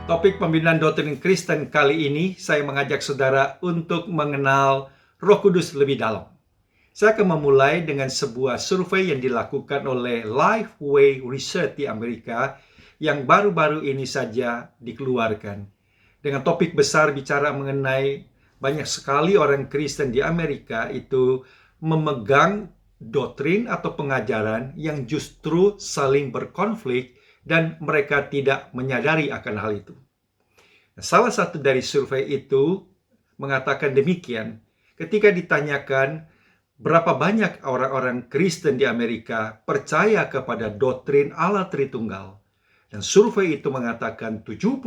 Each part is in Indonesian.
Topik pembinaan doktrin Kristen kali ini, saya mengajak saudara untuk mengenal Roh Kudus lebih dalam. Saya akan memulai dengan sebuah survei yang dilakukan oleh Lifeway Research di Amerika yang baru-baru ini saja dikeluarkan. Dengan topik besar bicara mengenai banyak sekali orang Kristen di Amerika itu memegang doktrin atau pengajaran yang justru saling berkonflik dan mereka tidak menyadari akan hal itu. Salah satu dari survei itu mengatakan demikian, ketika ditanyakan berapa banyak orang-orang Kristen di Amerika percaya kepada doktrin Allah Tritunggal. Dan survei itu mengatakan 72%,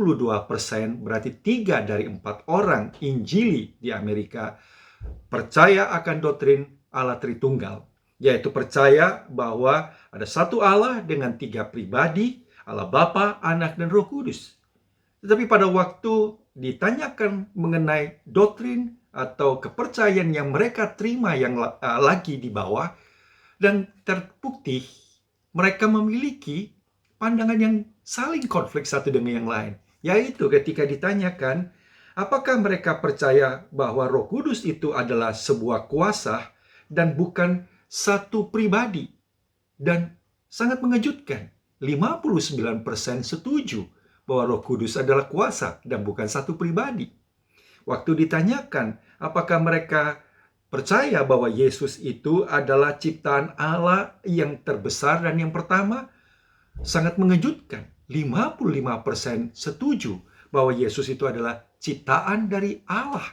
berarti 3 dari 4 orang Injili di Amerika percaya akan doktrin Allah Tritunggal, yaitu percaya bahwa ada satu Allah dengan 3 pribadi, Allah Bapa, Anak, dan Roh Kudus. Tetapi pada waktu ditanyakan mengenai doktrin atau kepercayaan yang mereka terima yang lagi di bawah, dan terbukti mereka memiliki pandangan yang saling konflik satu dengan yang lain. Yaitu ketika ditanyakan, apakah mereka percaya bahwa Roh Kudus itu adalah sebuah kuasa dan bukan satu pribadi. Dan sangat mengejutkan, 59% setuju bahwa Roh Kudus adalah kuasa dan bukan satu pribadi. Waktu ditanyakan apakah mereka percaya bahwa Yesus itu adalah ciptaan Allah yang terbesar dan yang pertama, sangat mengejutkan. 55% setuju bahwa Yesus itu adalah ciptaan dari Allah.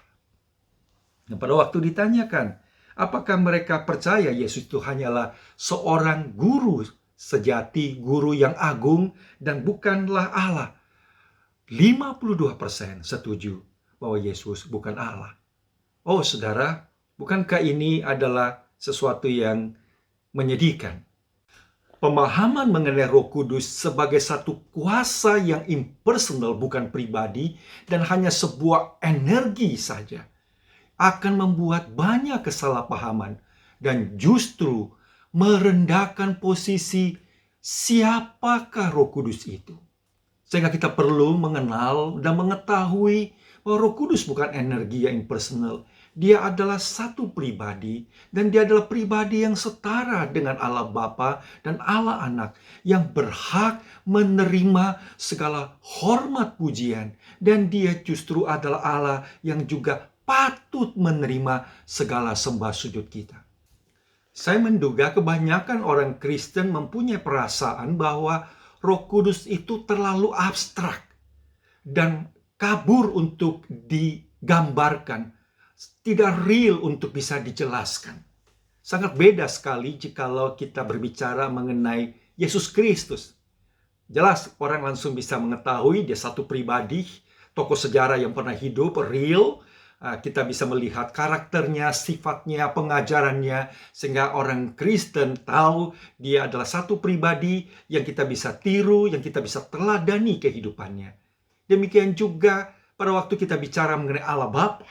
Dan pada waktu ditanyakan, apakah mereka percaya Yesus itu hanyalah seorang guru sejati, guru yang agung dan bukanlah Allah? 52% setuju bahwa Yesus bukan Allah. Oh saudara, bukankah ini adalah sesuatu yang menyedihkan? Pemahaman mengenai Roh Kudus sebagai satu kuasa yang impersonal, bukan pribadi, dan hanya sebuah energi saja, akan membuat banyak kesalahpahaman dan justru merendahkan posisi siapakah Roh Kudus itu. Sehingga kita perlu mengenal dan mengetahui bahwa Roh Kudus bukan energi yang impersonal. Dia adalah satu pribadi dan dia adalah pribadi yang setara dengan Allah Bapa dan Allah Anak yang berhak menerima segala hormat pujian, dan dia justru adalah Allah yang juga patut menerima segala sembah sujud kita. Saya menduga kebanyakan orang Kristen mempunyai perasaan bahwa Roh Kudus itu terlalu abstrak dan kabur untuk digambarkan, tidak real untuk bisa dijelaskan. Sangat beda sekali jikalau kita berbicara mengenai Yesus Kristus. Jelas orang langsung bisa mengetahui dia satu pribadi, tokoh sejarah yang pernah hidup, real. Kita bisa melihat karakternya, sifatnya, pengajarannya, sehingga orang Kristen tahu dia adalah satu pribadi yang kita bisa tiru, yang kita bisa teladani kehidupannya. Demikian juga pada waktu kita bicara mengenai Allah Bapa.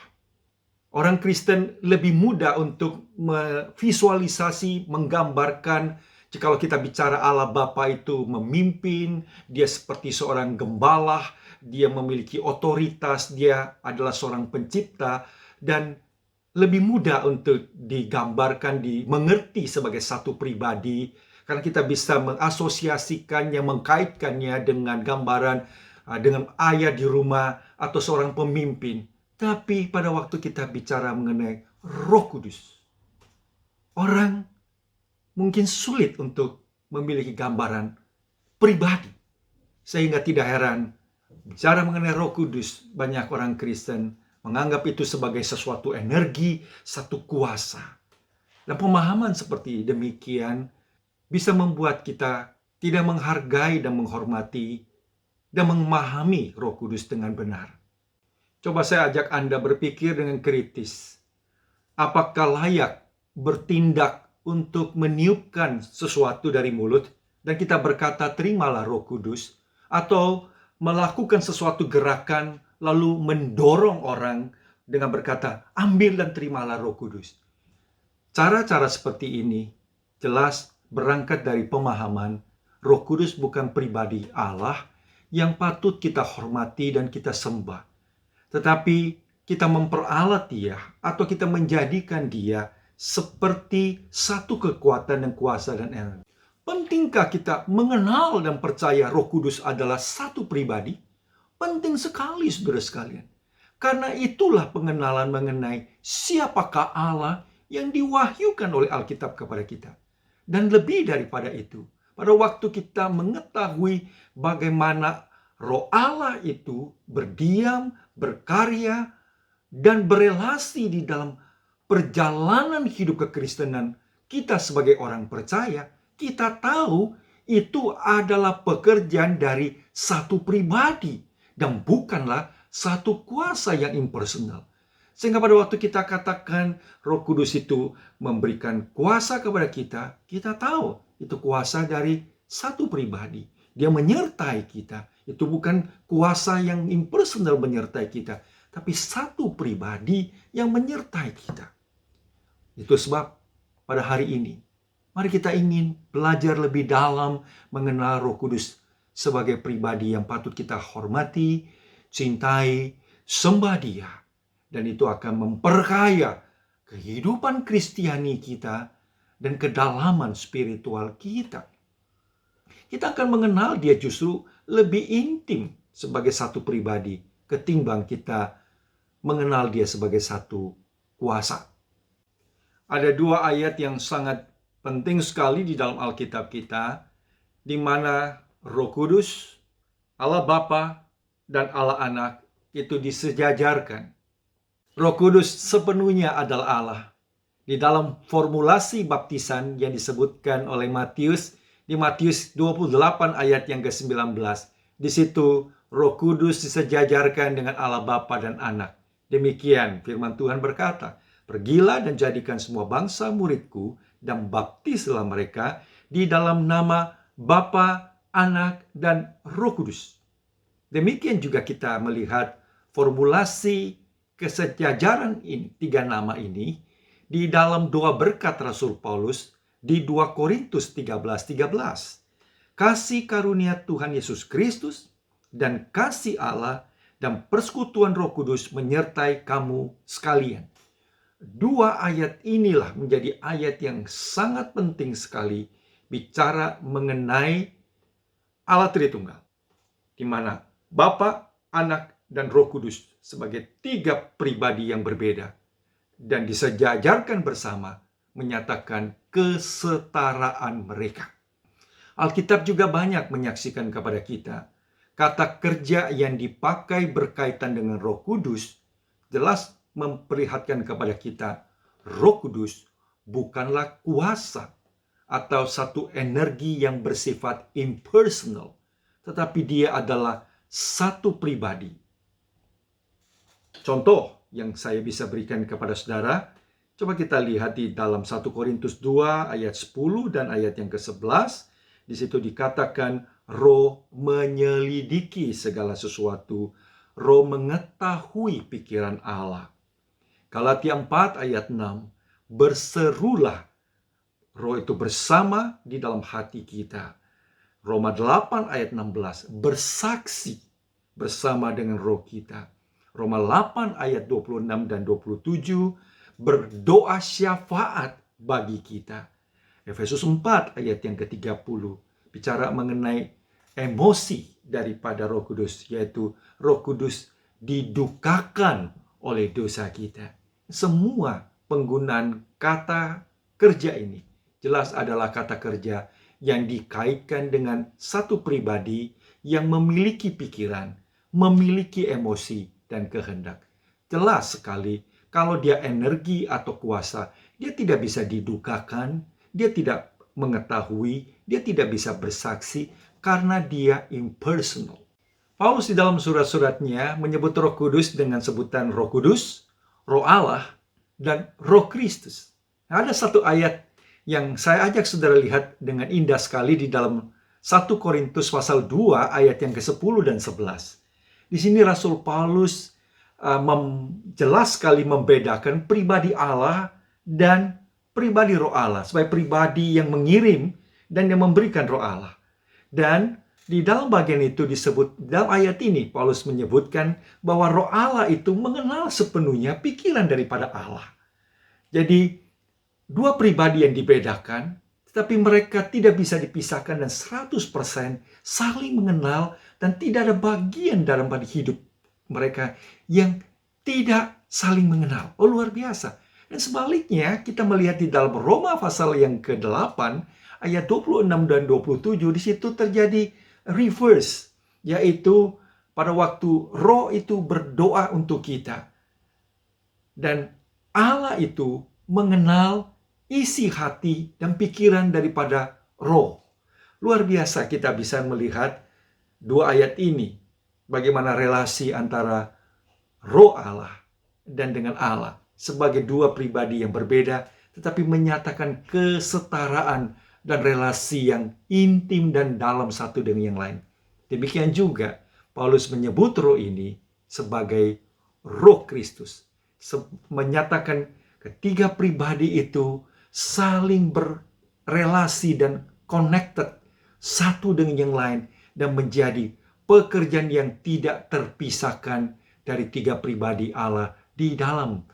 Orang Kristen lebih mudah untuk memvisualisasi, menggambarkan. Jikalau kita bicara Allah Bapa itu memimpin, dia seperti seorang gembala, dia memiliki otoritas, dia adalah seorang pencipta, dan lebih mudah untuk digambarkan, dimengerti sebagai satu pribadi, karena kita bisa mengasosiasikannya, mengkaitkannya dengan gambaran, dengan ayah di rumah atau seorang pemimpin. Tapi pada waktu kita bicara mengenai Roh Kudus, orang mungkin sulit untuk memiliki gambaran pribadi. Sehingga tidak heran, bicara mengenai Roh Kudus, banyak orang Kristen menganggap itu sebagai sesuatu energi, satu kuasa. Dan pemahaman seperti demikian bisa membuat kita tidak menghargai dan menghormati dan memahami Roh Kudus dengan benar. Coba saya ajak Anda berpikir dengan kritis. Apakah layak bertindak untuk meniupkan sesuatu dari mulut dan kita berkata terimalah Roh Kudus, atau melakukan sesuatu gerakan lalu mendorong orang dengan berkata ambil dan terimalah Roh Kudus? Cara-cara seperti ini jelas berangkat dari pemahaman Roh Kudus bukan pribadi Allah yang patut kita hormati dan kita sembah. Tetapi kita memperalat dia atau kita menjadikan dia seperti satu kekuatan dan kuasa dan energi. Pentingkah kita mengenal dan percaya Roh Kudus adalah satu pribadi? Penting sekali, saudara sekalian. Karena itulah pengenalan mengenai siapakah Allah yang diwahyukan oleh Alkitab kepada kita. Dan lebih daripada itu, pada waktu kita mengetahui bagaimana Roh Allah itu berdiam, berkarya, dan berelasi di dalam perjalanan hidup kekristenan kita sebagai orang percaya, kita tahu itu adalah pekerjaan dari satu pribadi dan bukanlah satu kuasa yang impersonal. Sehingga pada waktu kita katakan Roh Kudus itu memberikan kuasa kepada kita, kita tahu itu kuasa dari satu pribadi. Dia menyertai kita. Itu bukan kuasa yang impersonal menyertai kita, tapi satu pribadi yang menyertai kita. Itu sebab pada hari ini, mari kita ingin belajar lebih dalam mengenal Roh Kudus sebagai pribadi yang patut kita hormati, cintai, sembah Dia. Dan itu akan memperkaya kehidupan Kristiani kita dan kedalaman spiritual kita. Kita akan mengenal Dia justru lebih intim sebagai satu pribadi ketimbang kita mengenal Dia sebagai satu kuasa. Ada dua ayat yang sangat penting sekali di dalam Alkitab kita, di mana Roh Kudus, Allah Bapa, dan Allah Anak itu disejajarkan. Roh Kudus sepenuhnya adalah Allah. Di dalam formulasi baptisan yang disebutkan oleh Matius, di Matius 28 ayat yang ke-19, di situ Roh Kudus disejajarkan dengan Allah Bapa dan Anak. Demikian firman Tuhan berkata, "Pergilah dan jadikan semua bangsa muridku dan baptislah mereka di dalam nama Bapa, Anak, dan Roh Kudus." Demikian juga kita melihat formulasi kesejajaran ini, tiga nama ini, di dalam doa berkat Rasul Paulus di 2 Korintus 13:13. Kasih karunia Tuhan Yesus Kristus dan kasih Allah dan persekutuan Roh Kudus menyertai kamu sekalian. Dua ayat inilah menjadi ayat yang sangat penting sekali bicara mengenai Allah Tritunggal, di mana Bapa, Anak, dan Roh Kudus sebagai tiga pribadi yang berbeda dan disejajarkan bersama menyatakan kesetaraan mereka. Alkitab juga banyak menyaksikan kepada kita kata kerja yang dipakai berkaitan dengan Roh Kudus jelas memperlihatkan kepada kita Roh Kudus bukanlah kuasa atau satu energi yang bersifat impersonal, tetapi dia adalah satu pribadi. Contoh yang saya bisa berikan kepada saudara, coba kita lihat di dalam 1 Korintus 2 ayat 10 dan ayat yang ke-11. Di situ dikatakan Roh menyelidiki segala sesuatu, Roh mengetahui pikiran Allah. Galatia 4 ayat 6, berserulah Roh itu bersama di dalam hati kita. Roma 8 ayat 16, bersaksi bersama dengan roh kita. Roma 8 ayat 26 dan 27, berdoa syafaat bagi kita. Efesus 4 ayat yang ke-30, bicara mengenai emosi daripada Roh Kudus, yaitu Roh Kudus didukakan oleh dosa kita. Semua penggunaan kata kerja ini jelas adalah kata kerja yang dikaitkan dengan satu pribadi yang memiliki pikiran, memiliki emosi dan kehendak. Jelas sekali kalau dia energi atau kuasa, dia tidak bisa didukakan, dia tidak mengetahui, dia tidak bisa bersaksi karena dia impersonal. Paulus di dalam surat-suratnya menyebut Roh Kudus dengan sebutan Roh Kudus, Roh Allah, dan Roh Kristus. Ada satu ayat yang saya ajak saudara lihat dengan indah sekali di dalam 1 Korintus pasal 2 ayat yang ke-10 dan 11. Di sini Rasul Paulus jelas sekali membedakan pribadi Allah dan pribadi Roh Allah sebagai pribadi yang mengirim dan yang memberikan Roh Allah. Dan Di dalam bagian itu disebut, dalam ayat ini Paulus menyebutkan bahwa Roh Allah itu mengenal sepenuhnya pikiran daripada Allah. Jadi dua pribadi yang dibedakan, tetapi mereka tidak bisa dipisahkan dan 100% saling mengenal dan tidak ada bagian dalam hidup mereka yang tidak saling mengenal. Oh, luar biasa. Dan sebaliknya kita melihat di dalam Roma pasal yang ke-8 ayat 26 dan 27, di situ terjadi reverse, yaitu pada waktu Roh itu berdoa untuk kita dan Allah itu mengenal isi hati dan pikiran daripada Roh. Luar biasa kita bisa melihat dua ayat ini, bagaimana relasi antara Roh Allah dan dengan Allah sebagai dua pribadi yang berbeda, tetapi menyatakan kesetaraan dan relasi yang intim dan dalam satu dengan yang lain. Demikian juga Paulus menyebut Roh ini sebagai Roh Kristus, menyatakan ketiga pribadi itu saling berrelasi dan connected satu dengan yang lain dan menjadi pekerjaan yang tidak terpisahkan dari tiga pribadi Allah di dalam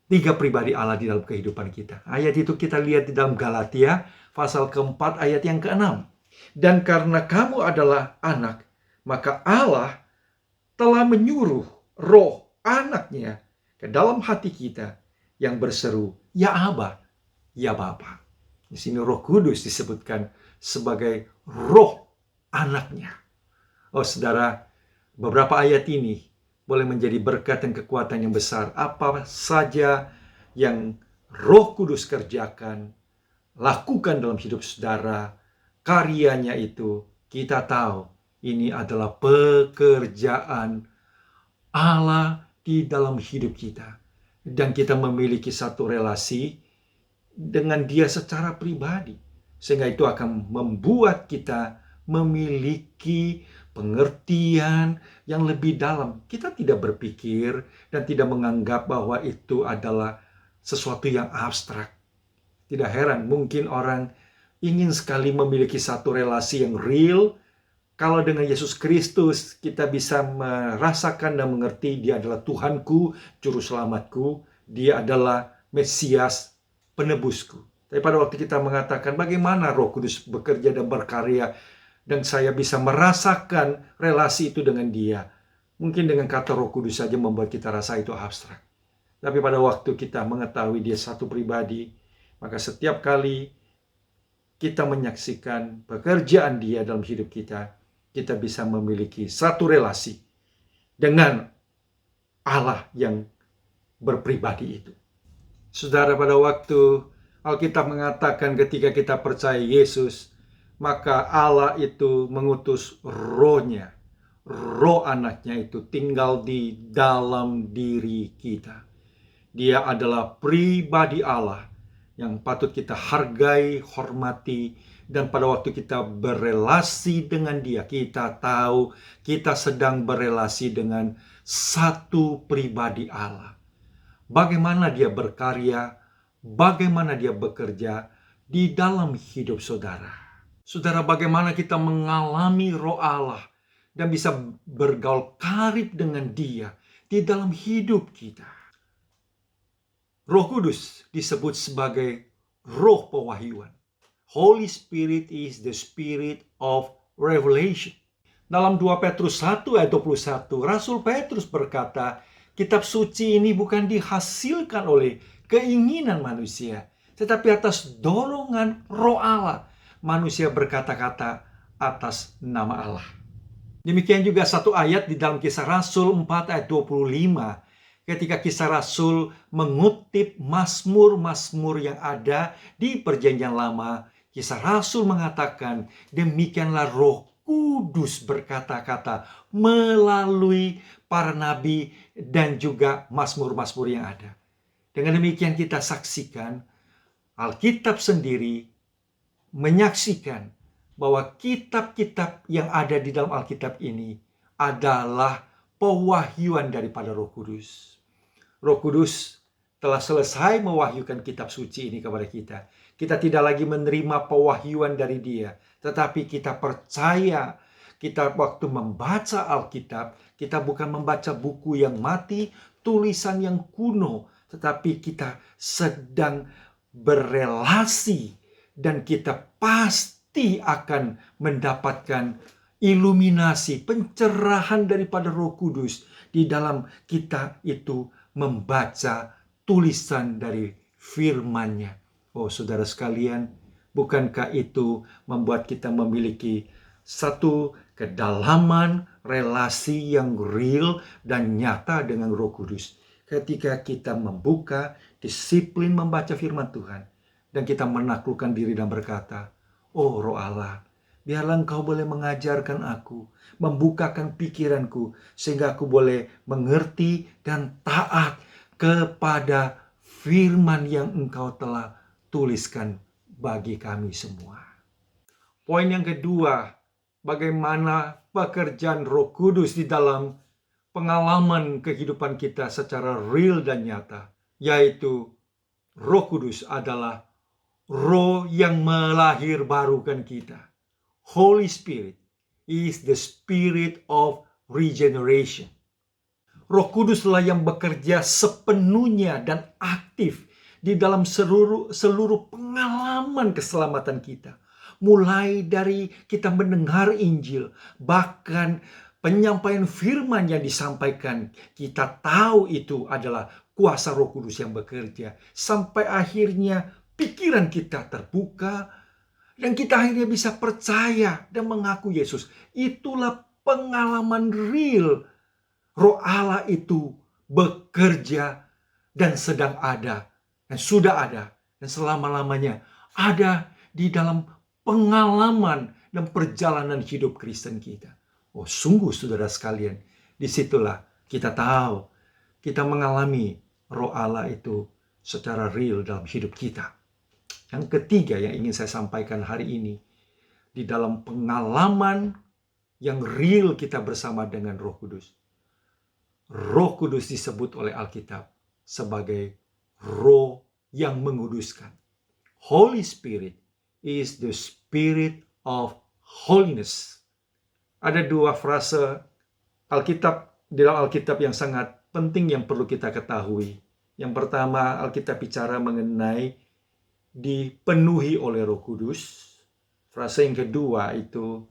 kehidupan kita. Ayat itu kita lihat di dalam Galatia pasal keempat ayat yang ke-6. Dan karena kamu adalah anak, maka Allah telah menyuruh Roh anaknya ke dalam hati kita yang berseru, ya Aba, ya Bapa. Di sini Roh Kudus disebutkan sebagai Roh anaknya. Oh saudara, beberapa ayat ini boleh menjadi berkat dan kekuatan yang besar. Apa saja yang Roh Kudus kerjakan, lakukan dalam hidup saudara, karyanya itu kita tahu ini adalah pekerjaan Allah di dalam hidup kita. Dan kita memiliki satu relasi dengan Dia secara pribadi. Sehingga itu akan membuat kita memiliki pengertian yang lebih dalam. Kita tidak berpikir dan tidak menganggap bahwa itu adalah sesuatu yang abstrak. Tidak heran mungkin orang ingin sekali memiliki satu relasi yang real. Kalau dengan Yesus Kristus kita bisa merasakan dan mengerti Dia adalah Tuhanku, Juru Selamatku, Dia adalah Mesias, penebusku. Tapi pada waktu kita mengatakan bagaimana Roh Kudus bekerja dan berkarya, dan saya bisa merasakan relasi itu dengan Dia, mungkin dengan kata Roh Kudus saja membuat kita rasa itu abstrak. Tapi pada waktu kita mengetahui Dia satu pribadi, maka setiap kali kita menyaksikan pekerjaan Dia dalam hidup kita, kita bisa memiliki satu relasi dengan Allah yang berpribadi itu. Saudara, pada waktu Alkitab mengatakan ketika kita percaya Yesus, maka Allah itu mengutus Roh-Nya, Roh anaknya itu tinggal di dalam diri kita. Dia adalah pribadi Allah yang patut kita hargai, hormati, dan pada waktu kita berelasi dengan Dia, kita tahu kita sedang berelasi dengan satu pribadi Allah. Bagaimana Dia berkarya, bagaimana Dia bekerja di dalam hidup saudara. Saudara, bagaimana kita mengalami Roh Allah dan bisa bergaul karib dengan Dia di dalam hidup kita. Roh Kudus disebut sebagai roh pewahyuan. Holy Spirit is the spirit of revelation. Dalam 2 Petrus 1 ayat 21, Rasul Petrus berkata, kitab suci ini bukan dihasilkan oleh keinginan manusia, tetapi atas dorongan Roh Allah. Manusia berkata-kata atas nama Allah. Demikian juga satu ayat di dalam Kisah Rasul 4 ayat 25, ketika Kisah Rasul mengutip mazmur-mazmur yang ada di Perjanjian Lama, Kisah Rasul mengatakan, demikianlah Roh Kudus berkata-kata melalui para nabi dan juga mazmur-mazmur yang ada. Dengan demikian kita saksikan, Alkitab sendiri menyaksikan bahwa kitab-kitab yang ada di dalam Alkitab ini adalah pewahyuan daripada Roh Kudus. Roh Kudus telah selesai mewahyukan kitab suci ini kepada kita. Kita tidak lagi menerima pewahyuan dari Dia, tetapi kita percaya. Kita waktu membaca Alkitab, kita bukan membaca buku yang mati, tulisan yang kuno, tetapi kita sedang berelasi dan kita pasti akan mendapatkan iluminasi, pencerahan daripada Roh Kudus di dalam kita itu membaca tulisan dari firman-Nya. Oh, saudara sekalian, bukankah itu membuat kita memiliki satu kedalaman relasi yang real dan nyata dengan Roh Kudus ketika kita membuka disiplin membaca firman Tuhan dan kita menaklukkan diri dan berkata, "Oh Roh Allah, biarlah Engkau boleh mengajarkan aku, membukakan pikiranku sehingga aku boleh mengerti dan taat kepada firman yang Engkau telah tuliskan bagi kami semua." Poin yang kedua, bagaimana pekerjaan Roh Kudus di dalam pengalaman kehidupan kita secara real dan nyata, yaitu Roh Kudus adalah Roh yang melahirbarukan kita. Holy Spirit is the spirit of regeneration. Roh Kuduslah yang bekerja sepenuhnya dan aktif di dalam seluruh pengalaman keselamatan kita. Mulai dari kita mendengar Injil, bahkan penyampaian firman yang disampaikan, kita tahu itu adalah kuasa Roh Kudus yang bekerja. Sampai akhirnya pikiran kita terbuka dan kita akhirnya bisa percaya dan mengaku Yesus. Itulah pengalaman real. Roh Allah itu bekerja dan sedang ada dan sudah ada dan selama-lamanya ada di dalam pengalaman dan perjalanan hidup Kristen kita. Oh, sungguh saudara sekalian, disitulah kita tahu, kita mengalami Roh Allah itu secara real dalam hidup kita. Yang ketiga yang ingin saya sampaikan hari ini, di dalam pengalaman yang real kita bersama dengan Roh Kudus. Roh Kudus disebut oleh Alkitab sebagai Roh yang menguduskan. Holy Spirit is the spirit of holiness. Ada dua frase Alkitab di dalam Alkitab yang sangat penting yang perlu kita ketahui. Yang pertama, Alkitab bicara mengenai dipenuhi oleh Roh Kudus. Frase yang kedua itu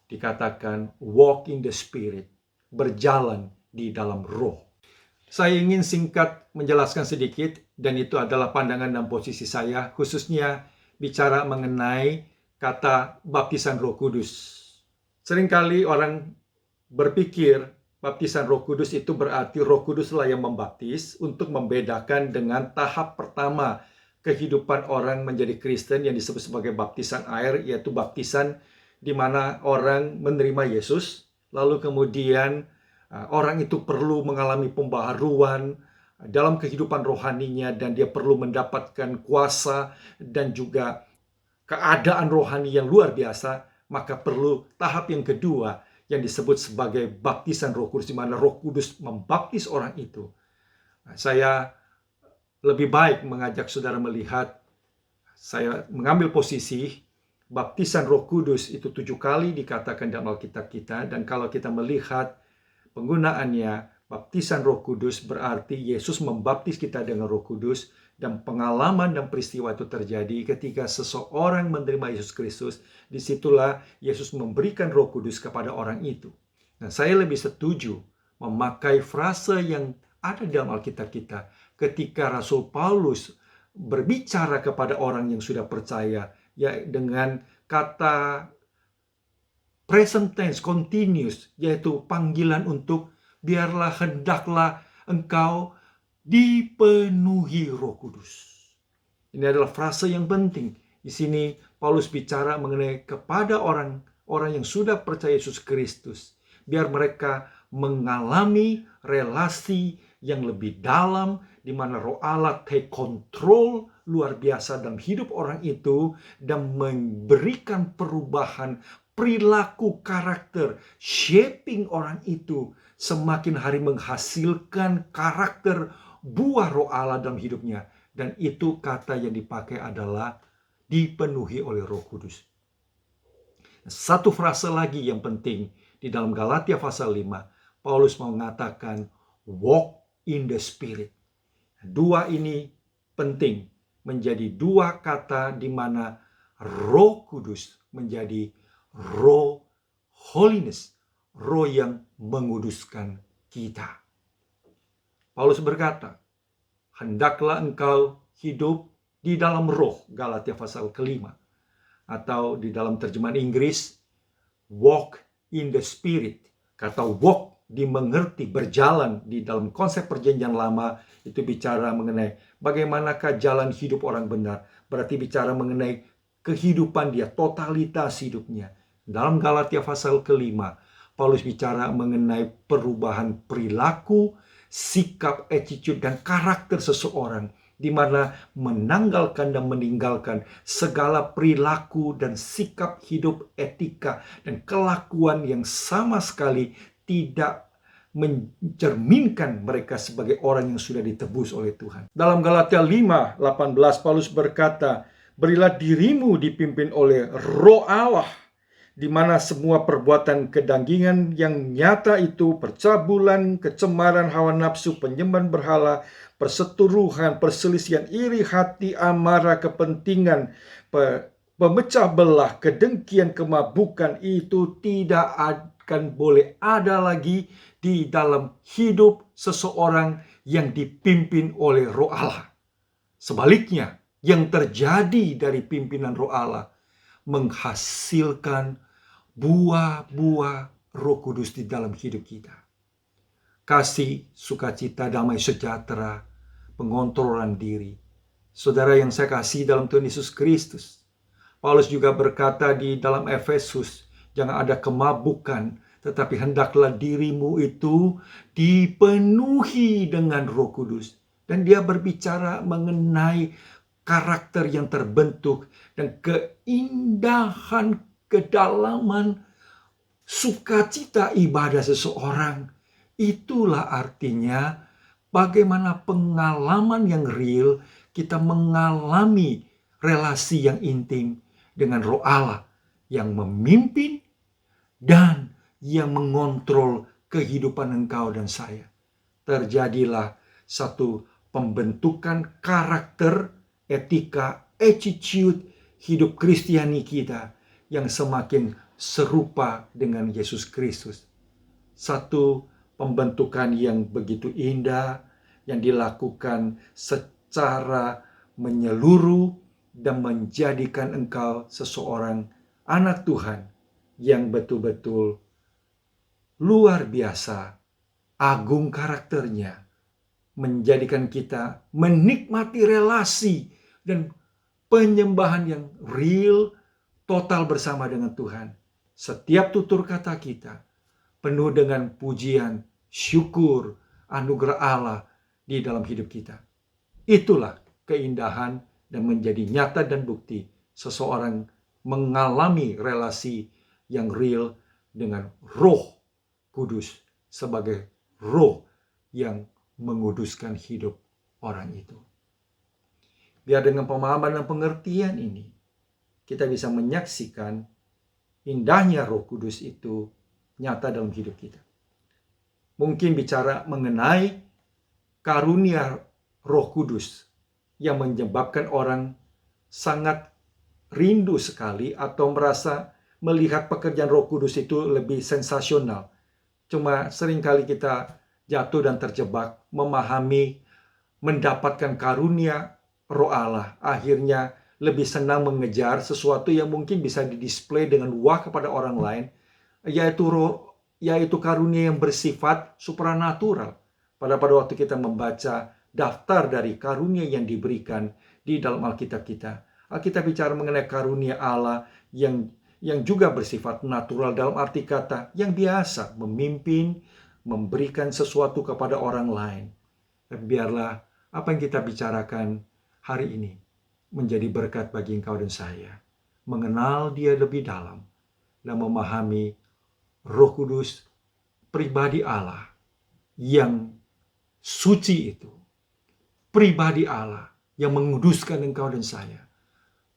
dikatakan walk in the Spirit, berjalan di dalam Roh. Saya ingin singkat menjelaskan sedikit, dan itu adalah pandangan dan posisi saya, khususnya bicara mengenai kata baptisan Roh Kudus. Seringkali orang berpikir baptisan Roh Kudus itu berarti Roh Kuduslah yang membaptis, untuk membedakan dengan tahap pertama kehidupan orang menjadi Kristen yang disebut sebagai baptisan air, yaitu baptisan di mana orang menerima Yesus, lalu kemudian orang itu perlu mengalami pembaharuan dalam kehidupan rohaninya dan dia perlu mendapatkan kuasa dan juga keadaan rohani yang luar biasa, maka perlu tahap yang kedua yang disebut sebagai baptisan Roh Kudus, di mana Roh Kudus membaptis orang itu. Saya lebih baik mengajak saudara melihat, saya mengambil posisi baptisan Roh Kudus itu 7 kali dikatakan dalam Alkitab kita, dan kalau kita melihat penggunaannya, baptisan Roh Kudus berarti Yesus membaptis kita dengan Roh Kudus, dan pengalaman dan peristiwa itu terjadi ketika seseorang menerima Yesus Kristus. Disitulah Yesus memberikan Roh Kudus kepada orang itu. Nah, saya lebih setuju memakai frase yang ada dalam Alkitab kita ketika Rasul Paulus berbicara kepada orang yang sudah percaya, ya, dengan kata present tense continuous, yaitu panggilan untuk biarlah, hendaklah engkau dipenuhi Roh Kudus. Ini adalah frase yang penting. Di sini Paulus bicara mengenai kepada orang-orang yang sudah percaya Yesus Kristus, biar mereka mengalami relasi yang lebih dalam, di mana Roh Allah take control luar biasa dalam hidup orang itu dan memberikan perubahan perilaku karakter, shaping orang itu semakin hari menghasilkan karakter buah Roh Allah dalam hidupnya. Dan itu kata yang dipakai adalah dipenuhi oleh Roh Kudus. Satu frase lagi yang penting di dalam Galatia pasal 5, Paulus mengatakan walk in the Spirit. Dua ini penting menjadi dua kata di mana Roh Kudus menjadi Roh holiness, Roh yang menguduskan kita. Paulus berkata, hendaklah engkau hidup di dalam roh, Galatia pasal ke-5. Atau di dalam terjemahan Inggris, walk in the Spirit. Kata walk dimengerti berjalan di dalam konsep perjanjian lama itu bicara mengenai bagaimanakah jalan hidup orang benar. Berarti bicara mengenai kehidupan dia, totalitas hidupnya. Dalam Galatia pasal ke-5, Paulus bicara mengenai perubahan perilaku, sikap, attitude, dan karakter seseorang, di mana menanggalkan dan meninggalkan segala perilaku dan sikap hidup, etika, dan kelakuan yang sama sekali tidak mencerminkan mereka sebagai orang yang sudah ditebus oleh Tuhan. Dalam Galatia 5:18 Paulus berkata, berilah dirimu dipimpin oleh Roh Allah, di mana semua perbuatan kedanggingan yang nyata itu, percabulan, kecemaran, hawa nafsu, penyembahan berhala, perseteruhan, perselisihan, iri hati, amarah, kepentingan, pemecah belah, kedengkian, kemabukan itu tidak akan boleh ada lagi di dalam hidup seseorang yang dipimpin oleh Roh Allah. Sebaliknya, yang terjadi dari pimpinan Roh Allah menghasilkan buah-buah Roh Kudus di dalam hidup kita. Kasih, sukacita, damai sejahtera, pengontrolan diri. Saudara yang saya kasih dalam Tuhan Yesus Kristus, Paulus juga berkata di dalam Efesus, jangan ada kemabukan, tetapi hendaklah dirimu itu dipenuhi dengan Roh Kudus. Dan dia berbicara mengenai karakter yang terbentuk dan keindahan, kedalaman, sukacita ibadah seseorang. Itulah artinya bagaimana pengalaman yang real, kita mengalami relasi yang intim dengan Roh Allah yang memimpin dan yang mengontrol kehidupan engkau dan saya. Terjadilah satu pembentukan karakter, etika, attitude hidup Kristiani kita yang semakin serupa dengan Yesus Kristus. Satu pembentukan yang begitu indah yang dilakukan secara menyeluruh dan menjadikan engkau seseorang anak Tuhan yang betul-betul luar biasa, agung karakternya, menjadikan kita menikmati relasi dan penyembahan yang real, total bersama dengan Tuhan. Setiap tutur kata kita penuh dengan pujian, syukur, anugerah Allah di dalam hidup kita. Itulah keindahan dan menjadi nyata dan bukti seseorang mengalami relasi yang real dengan Roh Kudus sebagai roh yang menguduskan hidup orang itu. Biar dengan pemahaman dan pengertian ini, kita bisa menyaksikan indahnya Roh Kudus itu nyata dalam hidup kita. Mungkin bicara mengenai karunia Roh Kudus yang menyebabkan orang sangat rindu sekali atau merasa melihat pekerjaan Roh Kudus itu lebih sensasional. Cuma seringkali kita jatuh dan terjebak memahami, mendapatkan karunia Roh Allah. Akhirnya lebih senang mengejar sesuatu yang mungkin bisa didisplay dengan wah kepada orang lain, yaitu karunia yang bersifat supranatural. Pada waktu kita membaca daftar dari karunia yang diberikan di dalam Alkitab kita, Alkitab bicara mengenai karunia Allah yang juga bersifat natural dalam arti kata yang biasa, memimpin, memberikan sesuatu kepada orang lain. Dan biarlah apa yang kita bicarakan hari ini menjadi berkat bagi engkau dan saya. Mengenal Dia lebih dalam dan memahami Roh Kudus, pribadi Allah yang suci itu, pribadi Allah yang menguduskan engkau dan saya.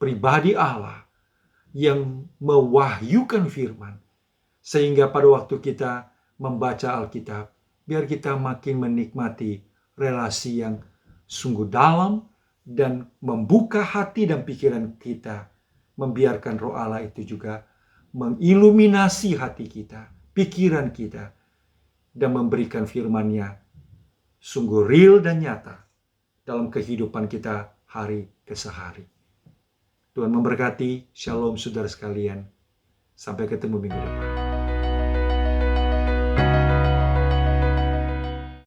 Pribadi Allah yang mewahyukan firman. Sehingga pada waktu kita membaca Alkitab, biar kita makin menikmati relasi yang sungguh dalam dan membuka hati dan pikiran kita. Membiarkan Roh Allah itu juga mengiluminasi hati kita, pikiran kita, dan memberikan firman-Nya sungguh real dan nyata dalam kehidupan kita hari ke hari. Tuhan memberkati. Shalom saudara sekalian. Sampai ketemu minggu depan.